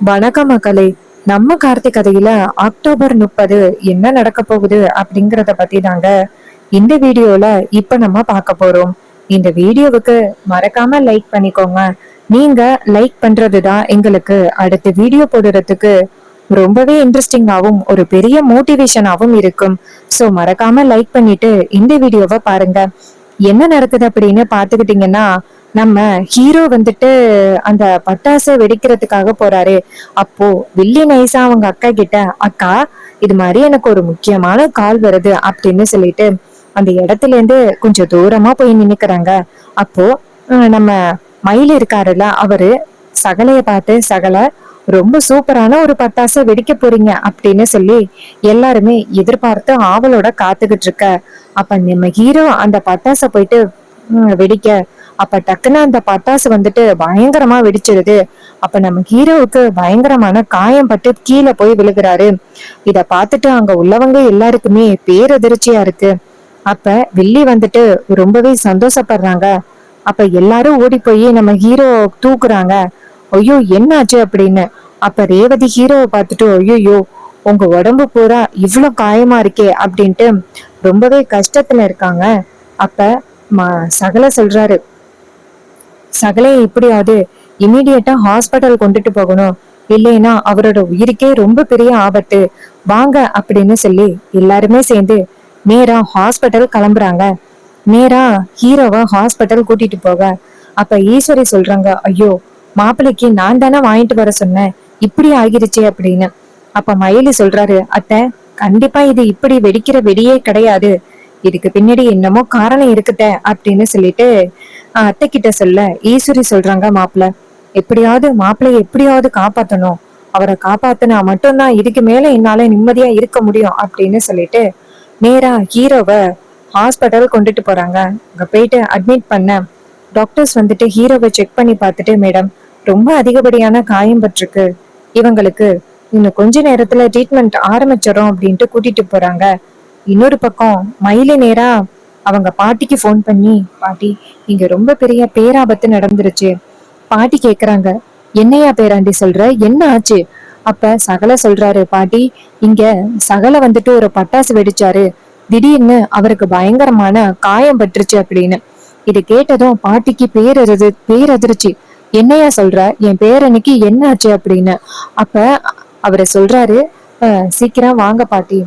வணக்கம் மக்களே. நம்ம கார்த்திக் கதையில அக்டோபர் 30 என்ன நடக்க போகுது அப்படிங்கறத பத்தி தாங்க இந்த வீடியோல இப்ப நம்ம பார்க்க போறோம். இந்த வீடியோவுக்கு மறக்காம லைக் பண்ணிக்கோங்க. நீங்க லைக் பண்றதுதான் எங்களுக்கு அடுத்த வீடியோ போடுறதுக்கு ரொம்பவே இன்ட்ரெஸ்டிங்காவும் ஒரு பெரிய மோட்டிவேஷனாவும் இருக்கும். சோ மறக்காம லைக் பண்ணிட்டு இந்த வீடியோவை பாருங்க. என்ன நடக்குது அப்படின்னு பாத்துக்கிட்டீங்கன்னா, நம்ம ஹீரோ வந்துட்டு அந்த பட்டாசை வெடிக்கிறதுக்காக போறாரு. அப்போ வில்லி நைஸா அவங்க அக்கா கிட்ட, அக்கா இது மாதிரி எனக்கு ஒரு முக்கியமான கால் வருது அப்படின்னு சொல்லிட்டு அந்த இடத்துல இருந்து கொஞ்சம் தூரமா போய் நின்னுக்கிறாங்க. அப்போ நம்ம மயில் இருக்காருல்ல, அவரு சகலைய பார்த்து, சகல ரொம்ப சூப்பரான ஒரு பட்டாசை வெடிக்க போறீங்க அப்படின்னு சொல்லி எல்லாருமே எதிர்பார்த்து ஆவலோட காத்துக்கிட்டு இருக்க. அப்ப நம்ம ஹீரோ அந்த பட்டாசை போயிட்டு வெடிக்க, அப்ப டக்குன்னு அந்த பட்டாசு வந்துட்டு பயங்கரமா வெடிச்சிருது. அப்ப நம்ம ஹீரோவுக்கு பயங்கரமான காயம் பட்டு கீழே போய் விழுகிறாரு. இத பார்த்துட்டு அங்க உள்ளவங்க எல்லாருக்குமே பேரதிர்ச்சியா இருக்கு. அப்ப வில்லி வந்துட்டு ரொம்பவே சந்தோஷப்படுறாங்க. அப்ப எல்லாரும் ஓடி போய் நம்ம ஹீரோ தூக்குறாங்க. ஐயோ என்னாச்சு அப்படின்னு. அப்ப ரேவதி ஹீரோவை பார்த்துட்டு, ஐயோ உங்க உடம்பு பூரா இவ்வளவு காயமா இருக்கே அப்படின்ட்டு ரொம்பவே கஷ்டத்துல இருக்காங்க. அப்ப சகல சொல்றாரு, சகலே எப்படியாவது இமீடியட்டா ஹாஸ்பிட்டல் கொண்டுட்டு போகணும், இல்லைன்னா அவரோட உயிருக்கே ரொம்ப பெரிய ஆபத்து, வாங்க அப்படின்னு சொல்லி எல்லாருமே சேர்ந்து நேரா ஹாஸ்பிட்டல் கிளம்புறாங்க. நேரா ஹீரோவை ஹாஸ்பிட்டல் கூட்டிட்டு போக, அப்ப ஈஸ்வரி சொல்றாங்க, ஐயோ மாப்பிள்ளைக்கு நான் தானே வாங்கிட்டு வர சொன்னேன், இப்படி ஆகிருச்சே அப்படின்னு. அப்ப மயிலு சொல்றாரு, அத்தை கண்டிப்பா இது இப்படி வெடிக்கிற வெடியே கிடையாது, இதுக்கு பின்னாடி என்னமோ காரணம் இருக்குத அப்படின்னு சொல்லிட்டு அத்தை கிட்ட சொல்ல, ஈஸ்வரி சொல்றாங்க, மாப்பிள்ள எப்படியாவது மாப்பிள்ளைய எப்படியாவது காப்பாத்தணும், அவரை காப்பாத்தினா மட்டும்தான் இதுக்கு மேல என்னால நிம்மதியா இருக்க முடியும் அப்படின்னு சொல்லிட்டு நேரா ஹீரோவை ஹாஸ்பிட்டல் கொண்டுட்டு போறாங்க. அங்க போயிட்டு அட்மிட் பண்ண டாக்டர்ஸ் வந்துட்டு ஹீரோவை செக் பண்ணி பார்த்துட்டு, மேடம் ரொம்ப அதிகப்படியான காயம் பட்டிருக்கு, இவங்களுக்கு இன்னும் கொஞ்ச நேரத்துல ட்ரீட்மெண்ட் ஆரம்பிச்சிடும் அப்படின்ட்டு கூட்டிட்டு போறாங்க. இன்னொரு பக்கம் மயில நேரா அவங்க பாட்டிக்கு போன் பண்ணி, பாட்டி இங்க ரொம்ப பெரிய பேராபத்து நடந்துருச்சு. பாட்டி கேக்குறாங்க, என்னையா பேராண்டி சொல்ற, என்ன ஆச்சு? அப்ப சகல சொல்றாரு, பாட்டி இங்க சகல வந்துட்டு ஒரு பட்டாசு வெடிச்சாரு, திடீர்னு அவருக்கு பயங்கரமான காயம் பட்டுருச்சு அப்படின்னு. இது கேட்டதும் பாட்டிக்கு பேரதிர்ச்சி. என்னையா சொல்ற, என் பேரனுக்கு என்ன ஆச்சு அப்படின்னு. அப்ப அவரை சொல்றாரு, சீக்கிரம் வாங்க பாட்டி.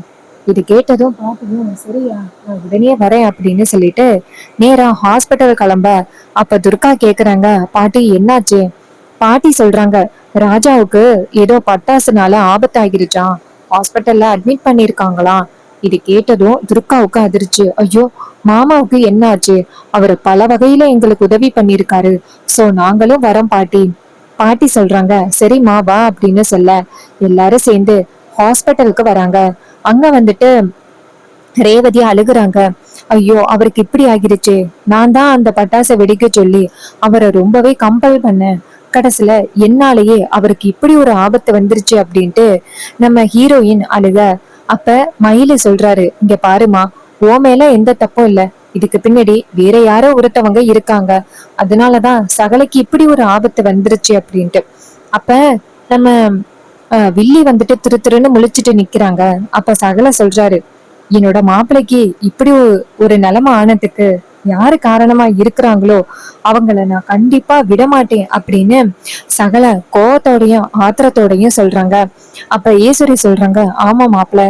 இது கேட்டதும் பாட்டியும், சரியா நான் உடனே வரேன் அப்படின்னு சொல்லிட்டு நேரா ஹாஸ்பிட்டல் கிளம்ப. அப்ப துர்கா கேக்குறாங்க, பாட்டி என்னாச்சு? பாட்டி சொல்றாங்க, ராஜாவுக்கு ஏதோ பட்டாசுனால ஆபத்தாகிருச்சான், ஹாஸ்பிட்டல்ல அட்மிட் பண்ணிருக்காங்களாம். இது கேட்டதும் துர்காவுக்கு அதிர்ச்சி. ஐயோ மாமாவுக்கு என்ன ஆச்சு? அவரு பல வகையில எங்களுக்கு உதவி பண்ணிருக்காரு, சோ நாங்களும் வரோம் பாட்டி. பாட்டி சொல்றாங்க, சரிம்மா வா அப்படின்னு சொல்ல எல்லாரும் சேர்ந்து ஹாஸ்பிட்டலுக்கு வராங்க. அங்க வந்துட்டு ரேவதி அழுகுறாங்க. ஐயோ அவருக்கு இப்படி ஆகிருச்சு, நான் தான் அந்த பட்டாசை வெடிக்க சொல்லி அவரை ரொம்பவே கம்பல் பண்ணேன், கடைசியில என்னாலேயே அவருக்கு இப்படி ஒரு ஆபத்து வந்துருச்சு அப்படின்ட்டு நம்ம ஹீரோயின் அழுக. அப்ப மயிலு சொல்றாரு, இங்க பாருமா, ஓ மேல எந்த தப்பும் இல்ல, இதுக்கு பின்னாடி வேற யாரோ ஒருத்தவங்க இருக்காங்க, அதனாலதான் சகலைக்கு இப்படி ஒரு ஆபத்து வந்துருச்சு அப்படின்ட்டு. அப்ப நம்ம வில்லி வந்துட்டு திரு திருன்னு முழிச்சிட்டு நிக்கிறாங்க. அப்ப சகல சொல்றாரு, என்னோட மாப்பிள்ளைக்கு இப்படி ஒரு நிலைமை ஆனதுக்கு யாரு காரணமா இருக்கிறாங்களோ அவங்கள நான் கண்டிப்பா விடமாட்டேன் அப்படின்னு சகல கோவத்தோடையும் ஆத்திரத்தோடையும் சொல்றாங்க. அப்ப ஈஸ்வரி சொல்றாங்க, ஆமா மாப்பிள்ள,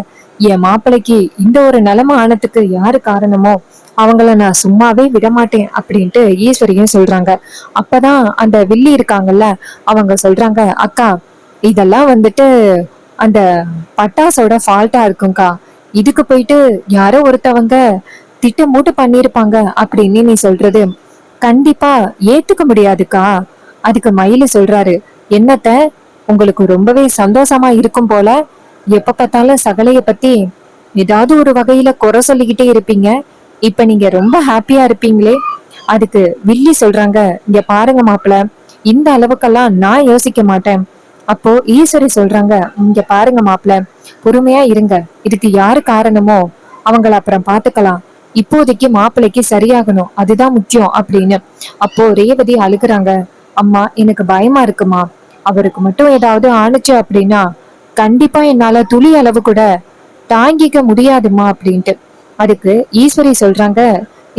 என் மாப்பிள்ளைக்கு இந்த ஒரு நிலைமை ஆனதுக்கு யாரு காரணமோ அவங்கள நான் சும்மாவே விடமாட்டேன் அப்படின்ட்டு ஈஸ்வரியும் சொல்றாங்க. அப்பதான் அந்த வில்லி இருக்காங்கல்ல, அவங்க சொல்றாங்க, அக்கா இதெல்லாம் வந்துட்டு அந்த பட்டாசோட ஃபால்ட்டா இருக்கும்க்கா, இதுக்கு போயிட்டு யாரோ ஒருத்தவங்க திட்டம் போட்டு பண்ணிருப்பாங்க அப்படின்னு நீ சொல்றது கண்டிப்பா ஏத்துக்க முடியாதுக்கா. அதுக்கு மயிலு சொல்றாரு, என்னத்த உங்களுக்கு ரொம்பவே சந்தோஷமா இருக்கும் போல, எப்ப பார்த்தாலும் சகலைய பத்தி ஏதாவது ஒரு வகையில குறை சொல்லிக்கிட்டே இருப்பீங்க, இப்ப நீங்க ரொம்ப ஹாப்பியா இருப்பீங்களே. அதுக்கு வில்லி சொல்றாங்க, இங்க பாருங்க மாப்பிள்ள, இந்த அளவுக்கெல்லாம் நான் யோசிக்க மாட்டேன். அப்போ ஈஸ்வரி சொல்றாங்க, இங்க பாருங்க மாப்பிள்ள, பொறுமையா இருங்க, இதுக்கு யாரு காரணமோ அவங்கள அப்புறம் பாத்துக்கலாம், இப்போதைக்கு மாப்பிள்ளைக்கு சரியாகணும் அதுதான் முக்கியம் அப்படின்னு. அப்போ ரேவதி அழுகுறாங்க, அம்மா எனக்கு பயமா இருக்குமா, அவருக்கு மட்டும் ஏதாவது ஆணுச்சு அப்படின்னா கண்டிப்பா என்னால துளி அளவு கூட தாங்கிக்க முடியாதுமா அப்படின்ட்டு. அதுக்கு ஈஸ்வரி சொல்றாங்க,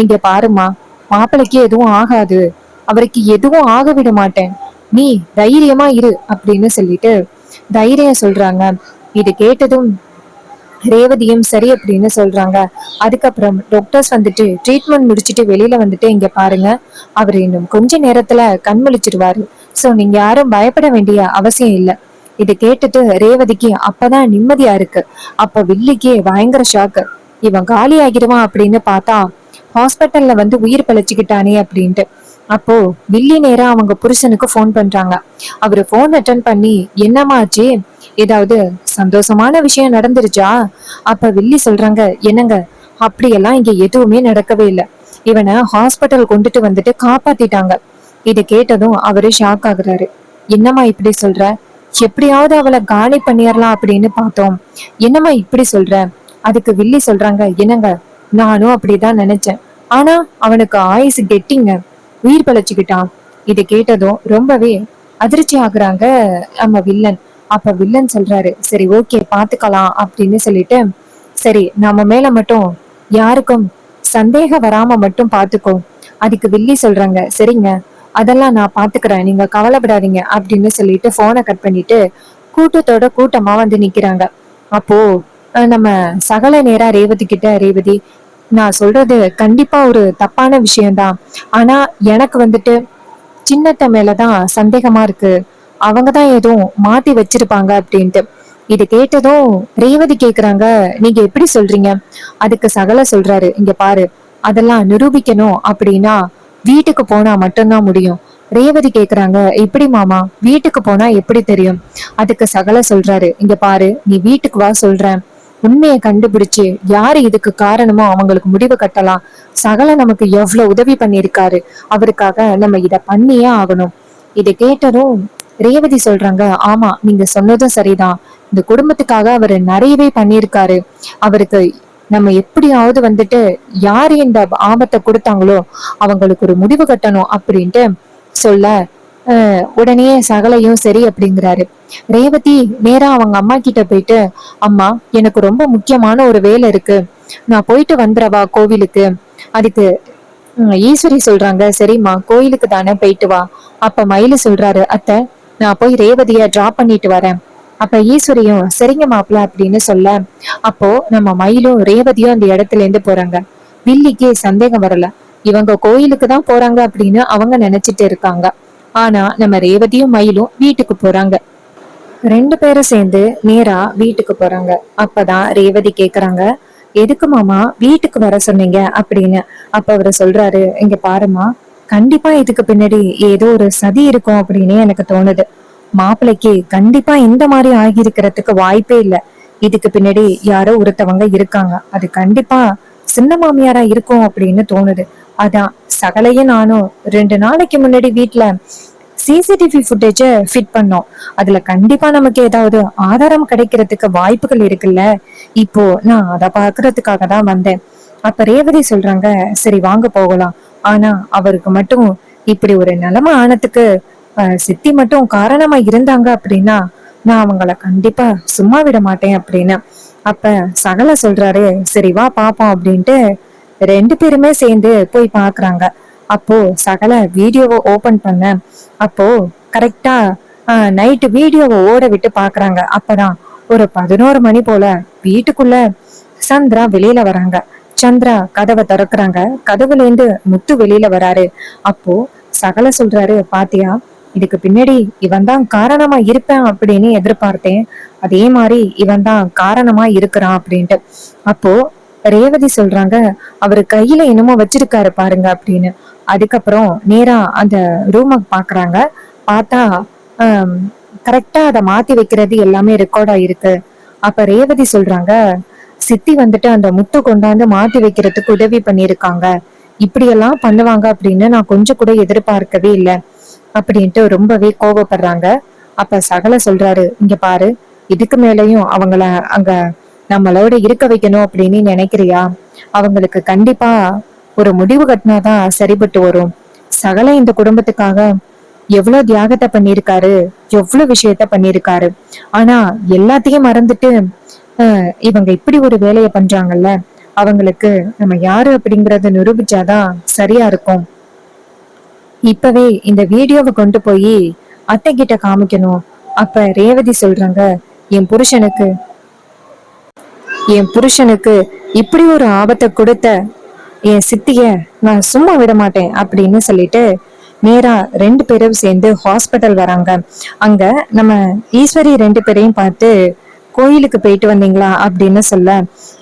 இங்க பாருமா, மாப்பிளைக்கு எதுவும் ஆகாது, அவருக்கு எதுவும் ஆக விட மாட்டேன், நீ தைரியமா இரு அப்படின்னு சொல்லிட்டு தைரியம் சொல்றாங்க. இது கேட்டதும் ரேவதியும் சரி அப்படின்னு சொல்றாங்க. அதுக்கப்புறம் டாக்டர்ஸ் வந்துட்டு ட்ரீட்மெண்ட் முடிச்சுட்டு வெளியில வந்துட்டு, இங்க பாருங்க, அவர் இன்னும் கொஞ்ச நேரத்துல கண் முழிச்சிருவாரு, சோ நீங்க யாரும் பயப்பட வேண்டிய அவசியம் இல்ல. இதை கேட்டுட்டு ரேவதிக்கு அப்பதான் நிம்மதியா இருக்கு. அப்ப வில்லிக்கு பயங்கர ஷாக்கு. இவன் காலி ஆகிடுவான் அப்படின்னு பார்த்தா ஹாஸ்பிட்டல்ல வந்து உயிர் பிழைச்சுக்கிட்டானே அப்படின்ட்டு. அப்போ வில்லி நேரா அவங்க புருஷனுக்கு போன் பண்றாங்க. அவரு போன் அட்டன் பண்ணி, என்னம்மா ஆச்சு, ஏதாவது சந்தோஷமான விஷயம் நடந்துருச்சா? அப்ப வில்லி சொல்றாங்க, என்னங்க, அப்படியெல்லாம் இங்க எதுவுமே நடக்கவே இல்லை, இவனை ஹாஸ்பிட்டல் கொண்டுட்டு வந்துட்டு காப்பாத்திட்டாங்க. இதை கேட்டதும் அவரு ஷாக் ஆகுறாரு. என்னம்மா இப்படி சொல்ற, எப்படியாவது அவளை காலி பண்ணிடலாம் அப்படின்னு பார்த்தோம், என்னம்மா இப்படி சொல்ற? அதுக்கு வில்லி சொல்றாங்க, என்னங்க, நானும் அப்படிதான் நினைச்சேன், ஆனா அவனுக்கு ஆயுசு கெட்டிங்க, உயிர் பழச்சுக்கிட்டான். இதை கேட்டதும் ரொம்பவே அதிர்ச்சி ஆகுறாங்க நம்ம வில்லன். அப்ப வில்லன் சொல்றாரு, சரி ஓகே பாத்துக்கலாம் அப்படின்னு சொல்லிட்டு, சரி நம்ம மேல மட்டும் யாருக்கும் சந்தேகம் வராம மட்டும் பாத்துக்கோ. அதுக்கு வில்லி சொல்றாங்க, சரிங்க, அதெல்லாம் நான் பாத்துக்கிறேன், நீங்க கவலைப்படாதீங்க அப்படின்னு சொல்லிட்டு போனை கட் பண்ணிட்டு கூட்டத்தோட கூட்டமா வந்து நிக்கிறாங்க. அப்போ நம்ம சகல நேரா ரேவதி கிட்ட, ரேவதி, நான் சொல்றது கண்டிப்பா ஒரு தப்பான விஷயம்தான், ஆனா எனக்கு வந்துட்டு சின்னத்த மேலதான் சந்தேகமா இருக்கு, அவங்கதான் எதுவும் மாத்தி வச்சிருப்பாங்க அப்படின்ட்டு. இது கேட்டதும் ரேவதி கேக்குறாங்க, நீங்க எப்படி சொல்றீங்க? அதுக்கு சகல சொல்றாரு, இங்க பாரு, அதெல்லாம் நிரூபிக்கணும் அப்படின்னா வீட்டுக்கு போனா மட்டும்தான் முடியும். ரேவதி கேக்குறாங்க, எப்படி மாமா, வீட்டுக்கு போனா எப்படி தெரியும்? அதுக்கு சகல சொல்றாரு, இங்க பாரு, நீ வீட்டுக்கு வா சொல்றேன், உண்மையை கண்டுபிடிச்சு யாரு இதுக்கு காரணமோ அவங்களுக்கு முடிவு கட்டலாம். சகல நமக்கு எவ்வளவு உதவி பண்ணிருக்காரு, அவருக்காக நம்ம இத பண்ணியே ஆகணும். இதை கேட்டதும் ரேவதி சொல்றாங்க, ஆமா நீங்க சொன்னதும் சரிதான், இந்த குடும்பத்துக்காக அவரு நிறையவே பண்ணிருக்காரு, அவருக்கு நம்ம எப்படியாவது வந்துட்டு யாரு இந்த ஆபத்தை கொடுத்தாங்களோ அவங்களுக்கு ஒரு முடிவு கட்டணும் அப்படின்ட்டு சொல்ல, உடனே சகலையும் சரி அப்படிங்கிறாரு. ரேவதி நேரா அவங்க அம்மா கிட்ட போயிட்டு, அம்மா எனக்கு ரொம்ப முக்கியமான ஒரு வேலை இருக்கு, நான் போயிட்டு வந்துடவா கோவிலுக்கு? அதுக்கு ஈஸ்வரி சொல்றாங்க, சரிம்மா கோயிலுக்கு தானே, போயிட்டு வா. அப்ப மயிலு சொல்றாரு, அத்தை நான் போய் ரேவதிய டிராப் பண்ணிட்டு வரேன். அப்ப ஈஸ்வரியும் சரிங்க மாப்பிள்ள அப்படின்னு சொல்ல, அப்போ நம்ம மயிலும் ரேவதியும் அந்த இடத்துல இருந்து போறாங்க. வில்லிக்கு சந்தேகம் வரல, இவங்க கோயிலுக்கு தான் போறாங்க அப்படின்னு அவங்க நினைச்சிட்டு இருக்காங்க. ஆனா நம்ம ரேவதியும் மயிலும் வீட்டுக்கு போறாங்க. ரெண்டு பேரும் சேர்ந்து நேரா வீட்டுக்கு போறாங்க. அப்பதான் ரேவதி கேக்குறாங்க, எதுக்கு மாமா வீட்டுக்கு வர சொன்னீங்க அப்படின்னு. அப்ப அவரு சொல்றாரு, இங்க பாருமா, கண்டிப்பா இதுக்கு பின்னாடி ஏதோ ஒரு சதி இருக்கும் அப்படின்னு எனக்கு தோணுது. மாப்பிள்ளைக்கு கண்டிப்பா இந்த மாதிரி ஆகியிருக்கிறதுக்கு வாய்ப்பே இல்ல, இதுக்கு பின்னாடி யாரோ ஒருத்தவங்க இருக்காங்க, அது கண்டிப்பா சின்ன மாமியாரா இருக்கும் அப்படின்னு தோணுது. அதான் சகலையும் நானும் 2 நாளைக்கு முன்னாடி வீட்டுல சிசிடிவி ஃபுட்டேஜ ஃபிட் பண்ணோம், அதுல கண்டிப்பா நமக்கு ஏதாவது ஆதாரம் கிடைக்கிறதுக்கு வாய்ப்புகள் இருக்குல்ல, இப்போ நான் அத பாக்குறதுக்காக தான் வந்தேன். அப்ப ரேவதி சொல்றாங்க, சரி வாங்க போகலாம், ஆனா அவருக்கு மட்டும் இப்படி ஒரு நிலைமை ஆனதுக்கு சித்தி மட்டும் காரணமா இருந்தாங்க அப்படின்னா நான் அவங்கள கண்டிப்பா சும்மா விட மாட்டேன் அப்படின்னு. அப்ப சகல சொல்றாரு, சரி வா பாப்போம் அப்படின்ட்டு ரெண்டு பேருமே சேர்ந்து போய் பாக்குறாங்க. அப்போ சகல வீடியோவை ஓபன் பண்ண, அப்போ கரெக்டா நைட்டு வீடியோவை ஓட விட்டு பாக்குறாங்க. அப்பதான் ஒரு 11 மணி போல வீட்டுக்குள்ள சந்திரா வெளியில வராங்க. சந்திரா கதவை திறக்குறாங்க, கதவுல இருந்து முத்து வெளியில வராரு. அப்போ சகல சொல்றாரு, பாத்தியா, இதுக்கு பின்னாடி இவன் தான் காரணமா இருப்பேன் அப்படின்னு எதிர்பார்த்தேன், அதே மாதிரி இவன் தான் காரணமா இருக்கிறான் அப்படின்ட்டு. அப்போ ரேவதி சொல்றாங்க, அவரு கையில என்னமோ வச்சிருக்காரு பாருங்க அப்படின்னு. அதுக்கப்புறம் நேரா அந்த ரூமை பாக்குறாங்க. பார்த்தா கரெக்டா அதை மாத்தி வைக்கிறது எல்லாமே ரெக்கார்ட் ஆயிருக்கு. அப்ப ரேவதி சொல்றாங்க, சித்தி வந்துட்டு அந்த முட்டை கொண்டாந்து மாத்தி வைக்கிறதுக்கு உதவி பண்ணிருக்காங்க, இப்படியெல்லாம் பண்ணுவாங்க அப்படின்னு நான் கொஞ்சம் கூட எதிர்பார்க்கவே இல்லை அப்படின்ட்டு ரொம்பவே கோபப்படுறாங்க. அப்ப சகல சொல்றாரு, இங்க பாரு, இதுக்கு மேலையும் அவங்கள அங்க நம்மளோட இருக்க வைக்கணும் அப்படின்னு நினைக்கிறியா? அவங்களுக்கு கண்டிப்பா ஒரு முடிவு கட்டினாதான் சரிபட்டு வரும். சகல இந்த குடும்பத்துக்காக எவ்வளவு தியாகத்தை பண்ணிருக்காரு, எவ்வளவு விஷயத்த பண்ணிருக்காரு. ஆனா எல்லாத்தையும் மறந்துட்டு இவங்க இப்படி ஒரு வேலைய பண்றாங்கல்ல, அவங்களுக்கு நம்ம யாரு அப்படிங்கறத நிரூபிச்சாதான் சரியா இருக்கும். இப்பவே இந்த வீடியோவை கொண்டு போய் அத்தை கிட்ட காமிக்கணும். அப்ப ரேவதி சொல்றாங்க, என் புருஷனுக்கு என் புருஷனுக்கு இப்படி ஒரு ஆபத்தை கொடுத்த என் சித்திய நான் சும்மா விட மாட்டேன் அப்படின்னு சொல்லிட்டு நேரா 2 பேரும் சேர்ந்து ஹாஸ்பிட்டல் வராங்க. அங்க நம்ம ஈஸ்வரி 2 பேரையும் பார்த்து கோயிலுக்கு போயிட்டு வந்தீங்களா அப்படின்னு சொல்ல,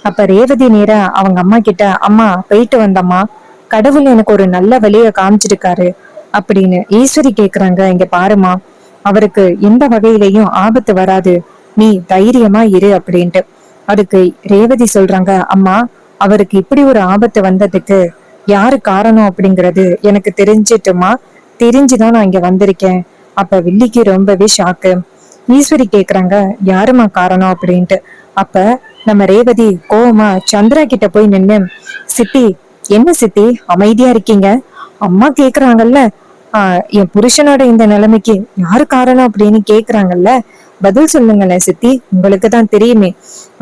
அப்ப ரேவதி நேரா அவங்க அம்மா கிட்ட, அம்மா போயிட்டு வந்தம்மா, கடவுள் எனக்கு ஒரு நல்ல வழிய காமிச்சிருக்காரு அப்படின்னு ஈஸ்வரி கேக்குறாங்க. இங்க பாருமா, அவருக்கு எந்த வகையிலையும் ஆபத்து வராது, நீ தைரியமா இரு அப்படின்ட்டு. அதுக்கு ரேவதி சொல்றாங்க, அம்மா அவருக்கு இப்படி ஒரு ஆபத்து வந்ததுக்கு யாரு காரணம் அப்படிங்கறது எனக்கு தெரிஞ்சிட்டுமா, தெரிஞ்சுதான் நான் இங்க வந்திருக்கேன். அப்ப வில்லிக்கு ரொம்பவே ஷாக்கு. ஈஸ்வரி கேக்குறாங்க, யாருமா காரணம் அப்படின்ட்டு. அப்ப நம்ம ரேவதி கோவமா சந்திரா கிட்ட போய் நின்னு, சித்தி என்ன சித்தி அமைதியா இருக்கீங்க, அம்மா கேக்குறாங்கல்ல, என் புருஷனோட இந்த நிலைமைக்கு யாரு காரணம் அப்படின்னு கேக்குறாங்கல்ல, பதில் சொல்லுங்களேன் சித்தி, உங்களுக்கு தான் தெரியுமே.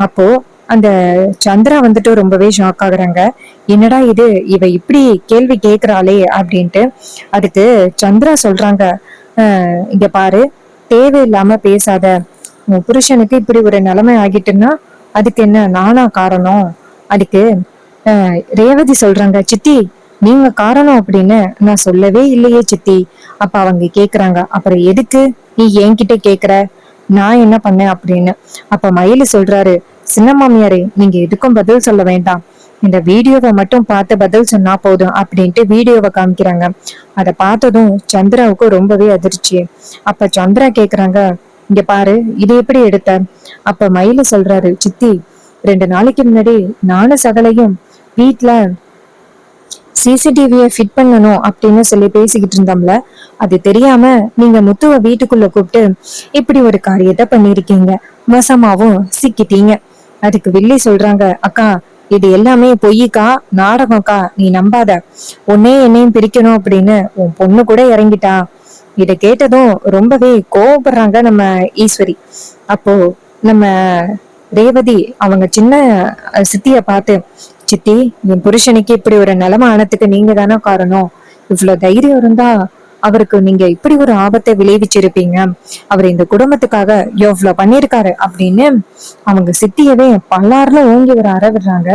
அப்போ அந்த சந்திரா வந்துட்டு ரொம்பவே ஷாக் ஆகுறாங்க. என்னடா இது, இவ இப்படி கேள்வி கேக்குறாளே அப்படின்ட்டு. அதுக்கு சந்திரா சொல்றாங்க, இங்க பாரு, தேவையில்லாம பேசாத, உன் புருஷனுக்கு இப்படி ஒரு நிலைமை ஆகிட்டுன்னா அதுக்கு என்ன நானா காரணம். அதுக்கு ரேவதி சொல்றாங்க, சித்தி நீங்க காரணம் அப்படின்னு நான் சொல்லவே இல்லையே சித்தி. அப்ப அவங்க கேக்குறாங்க, அப்புறம் எதுக்கு நீ என்கிட்ட கேக்குற, நான் என்ன பண்ணேன் அப்படின்னு. அப்ப மயிலு சொல்றாரு, சின்ன மாமியாரே நீங்க எதுக்கும் பதில் சொல்ல வேண்டாம், இந்த வீடியோவை மட்டும் பார்த்து பதில் சொன்னா போதும் அப்படின்ட்டு வீடியோவை காமிக்கிறாங்க. அத பார்த்ததும் சந்திராவுக்கு ரொம்பவே அதிர்ச்சி. அப்ப சந்திரா கேக்குறாங்க, இங்க பாரு இது எப்படி எடுத்த. அப்ப மயிலு சொல்றாரு, சித்தி 2 நாளைக்கு முன்னாடி நானும் சகலையும் வீட்டுல சிசிடிவியை ஃபிட் பண்ணணும் அப்படின்னு சொல்லி பேசிக்கிட்டு இருந்தோம்ல, அது தெரியாம நீங்க முத்துவ வீட்டுக்குள்ள கூப்பிட்டு இப்படி ஒரு காரியத்தை பண்ணிருக்கீங்க, மோசமாவும் சிக்கிட்டீங்க. அதுக்கு வில்லி சொல்றாங்க, அக்கா இது எல்லாமே பொய்க்கா, நாடகம்க்கா, நீ நம்பாத, உன்னே என்னையும் பிரிக்கணும் அப்படின்னு உன் பொண்ணு கூட இறங்கிட்டா. இத கேட்டதும் ரொம்பவே கோவப்படுறாங்க நம்ம ஈஸ்வரி. அப்போ நம்ம ரேவதி அவங்க சின்ன சித்திய பார்த்து, சித்தி என் புருஷனுக்கு இப்படி ஒரு நிலைமை ஆனதுக்கு நீங்க தானே காரணம், இவ்வளவு தைரியம் இருந்தா அவருக்கு நீங்க இப்படி ஒரு ஆபத்தை விளைவிச்சிருப்பீங்க, அவர் இந்த குடும்பத்துக்காக எவ்வளவு பண்ணிருக்காரு அப்படின்னு அவங்க சித்தியவே பல்லாறுல ஓங்கி ஒரு அற விடுறாங்க.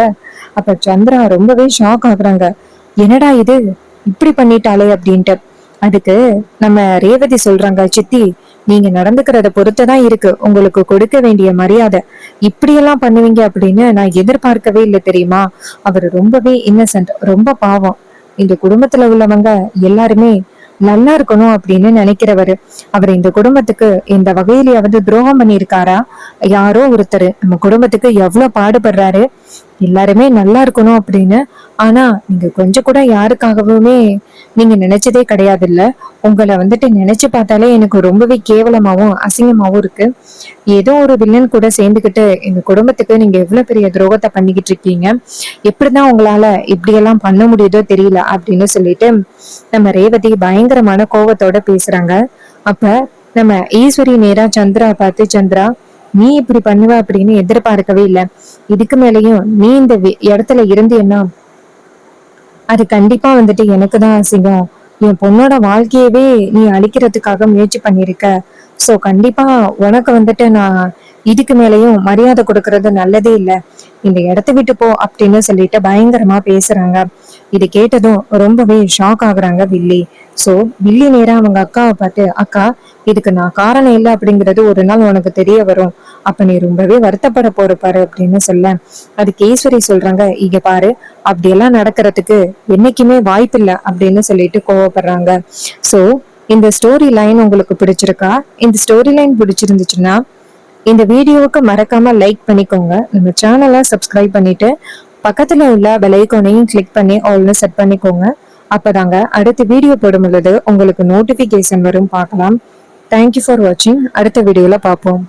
அப்ப சந்திரா ரொம்பவே ஷாக் ஆகுறாங்க, என்னடா இது இப்படி பண்ணிட்டாலே அப்படின்ட்டு. அதுக்கு நம்ம ரேவதி சொல்றாங்க, சித்தி நீங்க நடந்துக்கிறத பொறுத்துதான் இருக்கு உங்களுக்கு கொடுக்க வேண்டிய மரியாதை, இப்படியெல்லாம் பண்ணுவீங்க அப்படின்னு நான் எதிர்பார்க்கவே இல்லை தெரியுமா. அவர் ரொம்பவே இன்னசென்ட், ரொம்ப பாவம், இந்த குடும்பத்துல உள்ளவங்க எல்லாருமே நல்லா இருக்கணும் அப்படின்னு நினைக்கிறவரு. அவர் இந்த குடும்பத்துக்கு இந்த வகையிலேயாவது துரோகம் பண்ணியிருக்காரா, யாரோ ஒருத்தர் நம்ம குடும்பத்துக்கு எவ்வளவு பாடுபடுறாரு, எல்லாருமே நல்லா இருக்கணும் அப்படின்னு. ஆனா நீங்க கொஞ்சம் கூட யாருக்காகவுமே நீங்க நினைச்சதே கிடையாது இல்ல. உங்களை வந்துட்டு நினைச்சு பார்த்தாலே எனக்கு ரொம்பவே கேவலமாவும் அசிங்கமாவும் இருக்கு. ஏதோ ஒரு வில்லன் கூட சேர்ந்துகிட்டு எங்க குடும்பத்துக்கு நீங்க எவ்வளவு பெரிய துரோகத்தை பண்ணிக்கிட்டு இருக்கீங்க, எப்படிதான் உங்களால இப்படி எல்லாம் பண்ண முடியுதோ தெரியல அப்படின்னு சொல்லிட்டு நம்ம ரேவதி பயங்கரமான கோவத்தோட பேசுறாங்க. அப்ப நம்ம ஈஸ்வரி நேரா சந்திரா பார்த்து, சந்திரா நீ இப்படி பண்ணுவ அப்படின்னு எதிர்பார்க்கவே இல்லை, இதுக்கு மேலையும் நீ இந்த இடத்துல இருந்தேன்னா அது கண்டிப்பா வந்துட்டு எனக்குதான் அசிங்கம், என் பொண்ணோட வாழ்க்கையவே நீ அழிக்கிறதுக்காக முயற்சி பண்ணிருக்க, சோ கண்டிப்பா உனக்கு வந்துட்டு நான் இதுக்கு மேலையும் மரியாதை கொடுக்கறது நல்லதே இல்ல, இந்த இடத்த விட்டு போ அப்படின்னு சொல்லிட்டு பயங்கரமா பேசுறாங்க. இது கேட்டதும் ரொம்பவே ஷாக் ஆகுறாங்க வில்லி. சோ வில்லி நேரா அவங்க அக்காவை பார்த்து, அக்கா இதுக்கு நான் காரணம் இல்லை அப்படிங்கிறது ஒரு நாள் உனக்கு தெரிய வரும், அப்ப நீ ரொம்பவே வருத்தப்பட போற பாரு அப்படின்னு சொல்ல, அதுக்கு ஈஸ்வரி சொல்றாங்க, இங்க பாரு அப்படியெல்லாம் நடக்கிறதுக்கு என்னைக்குமே வாய்ப்பில்லை அப்படின்னு சொல்லிட்டு கோவப்படுறாங்க. சோ இந்த ஸ்டோரி லைன் உங்களுக்கு பிடிச்சிருக்கா? இந்த ஸ்டோரி லைன் பிடிச்சிருந்துச்சுன்னா இந்த வீடியோவுக்கு மறக்காம லைக் பண்ணிக்கோங்க, நம்ம சேனலை சப்ஸ்கிரைப் பண்ணிட்டு பக்கத்துல உள்ள பெல் ஐகானையும் கிளிக் பண்ணி ஆல்னு செட் பண்ணிக்கோங்க. அப்பதாங்க அடுத்த வீடியோ போடும் பொழுது உங்களுக்கு நோட்டிபிகேஷன் வரும், பார்க்கலாம். தேங்க்யூ ஃபார் வாட்சிங். அடுத்த வீடியோல பார்ப்போம்.